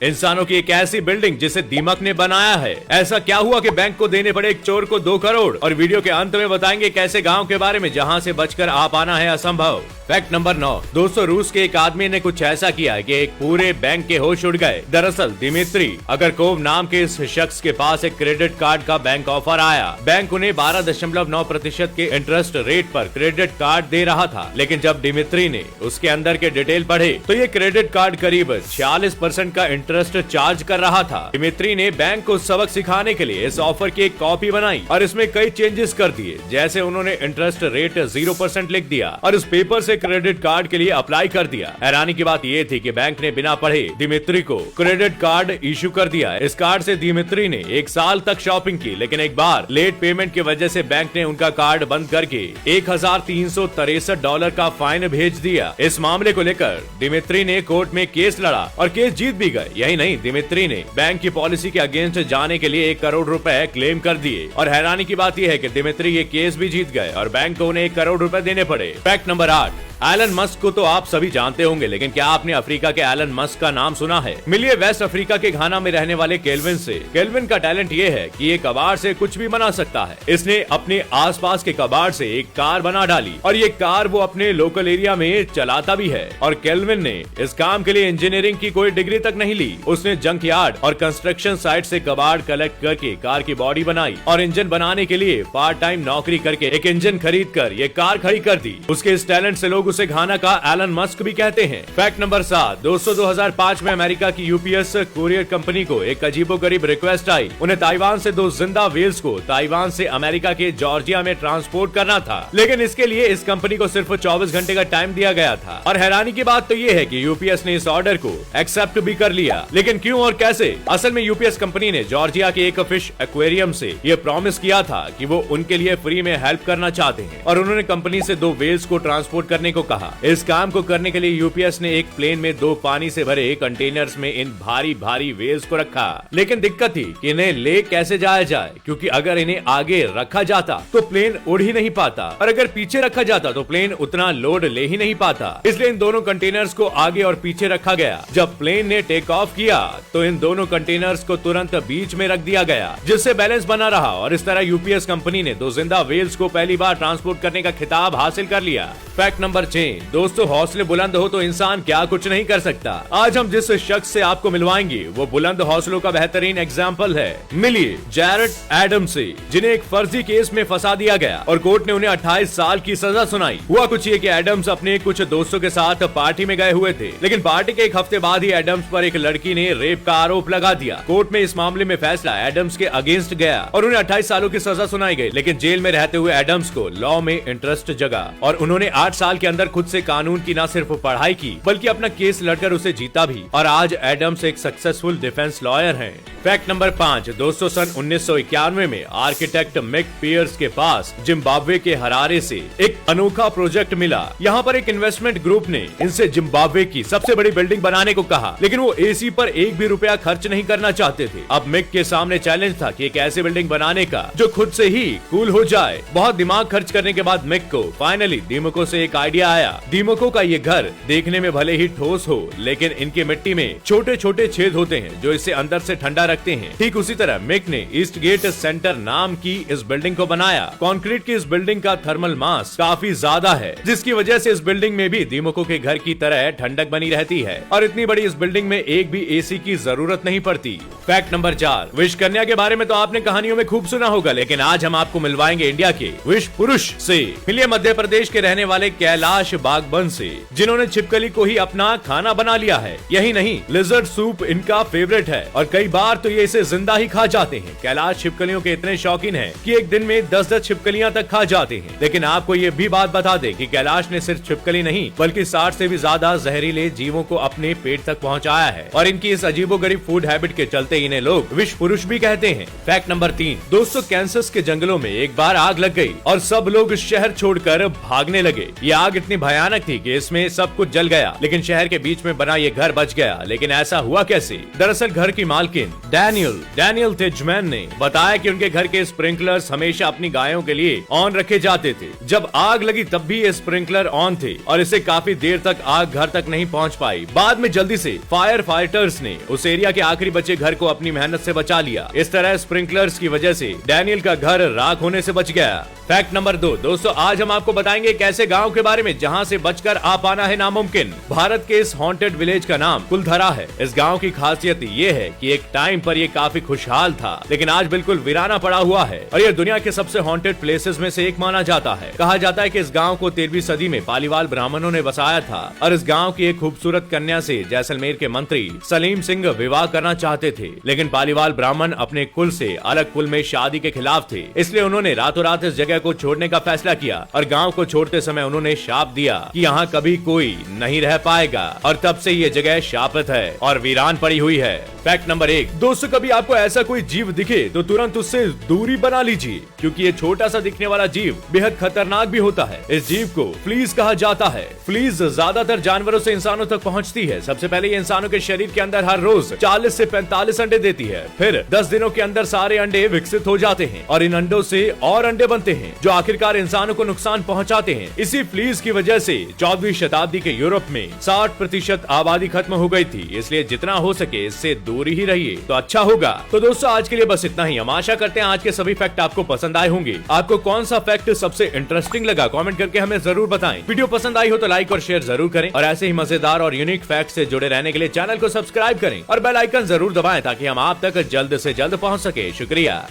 इंसानों की एक ऐसी बिल्डिंग जिसे दीमक ने बनाया है। ऐसा क्या हुआ कि बैंक को देने पड़े एक चोर को 2 करोड़। और वीडियो के अंत में बताएंगे कैसे गांव के बारे में जहां से बचकर आ पाना है असंभव। Fact number 9। दोस्तों, रूस के एक आदमी ने कुछ ऐसा किया कि एक पूरे बैंक के होश उड़ गए। दरअसल दिमित्री अगरकोव नाम के इस शख्स के पास एक क्रेडिट कार्ड का बैंक ऑफर आया। बैंक उन्हें 12.9% के इंटरेस्ट रेट पर क्रेडिट कार्ड दे रहा था, लेकिन जब दिमित्री ने उसके अंदर के डिटेल पढ़े तो ये क्रेडिट कार्ड करीब 46% का इंटरेस्ट चार्ज कर रहा था। दिमित्री ने बैंक को सबक सिखाने के लिए इस ऑफर की एक कॉपी बनाई और इसमें कई चेंजेस कर दिए। जैसे उन्होंने इंटरेस्ट रेट 0% लिख दिया और इस पेपर से क्रेडिट कार्ड के लिए अप्लाई कर दिया। हैरानी की बात यह थी कि बैंक ने बिना पढ़े दिमित्री को क्रेडिट कार्ड इशू कर दिया। इस कार्ड से दिमित्री ने 1 साल तक शॉपिंग की, लेकिन एक बार लेट पेमेंट की वजह से बैंक ने उनका कार्ड बंद करके $1,363 का फाइन भेज दिया। इस मामले को लेकर दिमित्री ने कोर्ट में केस लड़ा और केस जीत भी गए। यही नहीं, दिमित्री ने बैंक की पॉलिसी के अगेंस्ट जाने के लिए 1 करोड़ रुपए क्लेम कर दिए। और हैरानी की बात यह है कि दिमित्री ये केस भी जीत गए और बैंक को उन्हें 1 करोड़ रुपए देने पड़े। Fact number 8। एलन मस्क को तो आप सभी जानते होंगे, लेकिन क्या आपने अफ्रीका के एलन मस्क का नाम सुना है? मिलिए वेस्ट अफ्रीका के घाना में रहने वाले केल्विन से। केल्विन का टैलेंट ये है कि ये कबाड़ से कुछ भी बना सकता है। इसने अपने आसपास के कबाड़ से एक कार बना डाली और ये कार वो अपने लोकल एरिया में चलाता भी है। और केल्विन ने इस काम के लिए इंजीनियरिंग की कोई डिग्री तक नहीं ली। उसने जंक यार्ड और कंस्ट्रक्शन साइट से कबाड़ कलेक्ट करके कार की बॉडी बनाई और इंजन बनाने के लिए पार्ट टाइम नौकरी करके एक इंजन खरीद कर ये कार खड़ी कर दी। उसके इस टैलेंट से लोग उसे घाना का एलन मस्क भी कहते हैं। Fact number 7। दोस्तों, 2005 में अमेरिका की यूपीएस कुरियर कंपनी को एक अजीबोगरीब रिक्वेस्ट आई। उन्हें ताइवान से 2 जिंदा व्हेल्स को ताइवान से अमेरिका के जॉर्जिया में ट्रांसपोर्ट करना था, लेकिन इसके लिए इस कंपनी को सिर्फ 24 घंटे का टाइम दिया गया था। और हैरानी की बात तो ये है कि यूपीएस ने इस ऑर्डर को एक्सेप्ट भी कर लिया। लेकिन क्यों और कैसे? असल में यूपीएस कंपनी ने जॉर्जिया के एक फिश एक्वेरियम से ये प्रॉमिस किया था कि वो उनके लिए फ्री में हेल्प करना चाहते हैं और उन्होंने कंपनी से 2 व्हेल्स को ट्रांसपोर्ट करने को कहा। इस काम को करने के लिए यूपीएस ने एक प्लेन में 2 पानी से भरे कंटेनर्स में इन भारी भारी व्हेल्स को रखा। लेकिन दिक्कत थी कि इन्हें ले कैसे जाया जाए, क्योंकि अगर इन्हें आगे रखा जाता तो प्लेन उड़ ही नहीं पाता और अगर पीछे रखा जाता तो प्लेन उतना लोड ले ही नहीं पाता। इसलिए इन दोनों कंटेनर्स को आगे और पीछे रखा गया। जब प्लेन ने टेक ऑफ किया तो इन दोनों कंटेनर्स को तुरंत बीच में रख दिया गया, जिससे बैलेंस बना रहा और इस तरह यूपीएस कंपनी ने 2 जिंदा व्हेल्स को पहली बार ट्रांसपोर्ट करने का खिताब हासिल कर लिया। Fact number 6। दोस्तों, हौसले बुलंद हो तो इंसान क्या कुछ नहीं कर सकता। आज हम जिस शख्स से आपको मिलवाएंगे वो बुलंद हौसलों का बेहतरीन एग्जाम्पल है। मिलिए जैरेड एडम से, जिन्हें एक फर्जी केस में फंसा दिया गया और कोर्ट ने उन्हें 28 साल की सजा सुनाई। हुआ कुछ ये कि एडम्स अपने कुछ दोस्तों के साथ पार्टी में गए हुए थे, लेकिन पार्टी के 1 हफ्ते बाद ही एडम्स पर एक लड़की ने रेप का आरोप लगा दिया। कोर्ट में इस मामले में फैसला एडम्स के अगेंस्ट गया और उन्हें 28 सालों की सजा सुनाई गई। लेकिन जेल में रहते हुए एडम्स को लॉ में इंटरेस्ट जगा और उन्होंने 8 साल के अंदर खुद से कानून की न सिर्फ पढ़ाई की बल्कि अपना केस लड़कर उसे जीता भी। और आज एडम्स एक सक्सेसफुल डिफेंस लॉयर हैं। Fact number 5। दोस्तों, सन 1991 में आर्किटेक्ट मिक पियर्स के पास जिम्बाब्वे के हरारे से एक अनोखा प्रोजेक्ट मिला। यहाँ पर एक इन्वेस्टमेंट ग्रुप ने इनसे जिम्बाब्वे की सबसे बड़ी बिल्डिंग बनाने को कहा, लेकिन वो एसी पर 1 भी रुपया खर्च नहीं करना चाहते थे। अब मिक के सामने चैलेंज था कि एक ऐसी बिल्डिंग बनाने का जो खुद से ही कूल हो जाए। बहुत दिमाग खर्च करने के बाद मिक को फाइनली दीमको से एक आइडिया आया। दीमको का ये घर देखने में भले ही ठोस हो, लेकिन इनके मिट्टी में छोटे छोटे छेद होते हैं जो इसे अंदर से ठंडा रखते हैं। ठीक उसी तरह मिक ने ईस्ट गेट सेंटर नाम की इस बिल्डिंग को बनाया। कंक्रीट की इस बिल्डिंग का थर्मल मास काफी ज्यादा है, जिसकी वजह से इस बिल्डिंग में भी दीमको के घर की तरह ठंडक बनी रहती है और इतनी बड़ी इस बिल्डिंग में एक भी एसी की जरूरत नहीं पड़ती। Fact number 4। विश कन्या के बारे में तो आपने कहानियों में खूब सुना होगा, लेकिन आज हम आपको मिलवाएंगे इंडिया के विश पुरुष से। मिलिए मध्य प्रदेश के रहने वाले कैलाश बागबन से, जिन्होंने छिपकली को ही अपना खाना बना लिया है। यही नहीं, लिजर्ड सूप इनका फेवरेट है और कई बार तो ये इसे जिंदा ही खा जाते हैं। कैलाश छिपकलियों के इतने शौकीन हैं कि एक दिन में 10-10 छिपकलियां तक खा जाते हैं। लेकिन आपको ये भी बात बता दे कि कैलाश ने सिर्फ छिपकली नहीं बल्कि 60 से भी ज्यादा जहरीले जीवों को अपने पेट तक पहुंचाया है और इनकी इस अजीबोगरीब फूड हैबिट के चलते इन्हें लोग विश पुरुष भी कहते हैं। Fact number 3। दोस्तों, कैंसस के जंगलों में एक बार आग लग गई और सब लोग शहर छोड़कर भागने लगे। ये आग इतनी भयानक थी कि इसमें सब कुछ जल गया, लेकिन शहर के बीच में बना ये घर बच गया। लेकिन ऐसा हुआ कैसे? दरअसल घर की मालकिन डैनियल तिजमैन ने बताया कि उनके घर के स्प्रिंकलर्स हमेशा अपनी गायों के लिए ऑन रखे जाते थे। जब आग लगी तब भी ये स्प्रिंकलर ऑन थे और इससे काफी देर तक आग घर तक नहीं पहुंच पाई। बाद में जल्दी से फायर शेल्टर्स ने उस एरिया के आखिरी बचे घर को अपनी मेहनत से बचा लिया। इस तरह स्प्रिंकलर्स की वजह से डैनियल का घर राख होने से बच गया। फैक्ट नंबर 2 दोस्तों, आज हम आपको बताएंगे एक ऐसे गांव के बारे में जहां से बचकर आ पाना है नामुमकिन। भारत के इस हॉन्टेड विलेज का नाम कुलधरा है। इस गांव की खासियत ये है कि एक टाइम पर ये काफी खुशहाल था, लेकिन आज बिल्कुल वीराना पड़ा हुआ है और ये दुनिया के सबसे हॉन्टेड प्लेसेस में से एक माना जाता है। कहा जाता है कि इस गांव को 13वीं सदी में पालीवाल ब्राह्मणों ने बसाया था और इस गांव की एक खूबसूरत कन्या से जैसलमेर के मंत्री सलीम सिंह विवाह करना चाहते थे, लेकिन पालीवाल ब्राह्मण अपने कुल से अलग कुल में शादी के खिलाफ थे। इसलिए उन्होंने रातों रात इस जगह को छोड़ने का फैसला किया और गांव को छोड़ते समय उन्होंने शाप दिया कि यहाँ कभी कोई नहीं रह पाएगा और तब से ये जगह शापित है और वीरान पड़ी हुई है। फैक्ट नंबर 1 दोस्तों, कभी आपको ऐसा कोई जीव दिखे तो तुरंत उससे दूरी बना लीजिए, क्योंकि ये छोटा सा दिखने वाला जीव बेहद खतरनाक भी होता है। इस जीव को फ्लीज कहा जाता है। फ्लीज ज्यादातर जानवरों से इंसानों तक पहुंचती है। सबसे पहले ये इंसानों के शरीर के अंदर हर रोज 40 से 45 अंडे देती है। फिर 10 दिनों के अंदर सारे अंडे विकसित हो जाते हैं और इन अंडों से और अंडे बनते हैं जो आखिरकार इंसानों को नुकसान पहुंचाते हैं। इसी फ्लीज की वजह से 14वीं शताब्दी के यूरोप में 60% आबादी खत्म हो गई थी। इसलिए जितना हो सके इससे दूरी ही रहिए तो अच्छा होगा। तो दोस्तों, आज के लिए बस इतना ही। हम आशा करते हैं आज के सभी फैक्ट आपको पसंद आए होंगे। आपको कौन सा फैक्ट सबसे इंटरेस्टिंग लगा कमेंट करके हमें जरूर बताएं। वीडियो पसंद आई हो तो लाइक और शेयर जरूर करें और ऐसे ही मजेदार और यूनिक फैक्ट से जुड़े रहने के लिए चैनल को सब्सक्राइब करें और बेल आइकन जरूर दबाएं ताकि हम आप तक जल्द से जल्द पहुंच सके। शुक्रिया।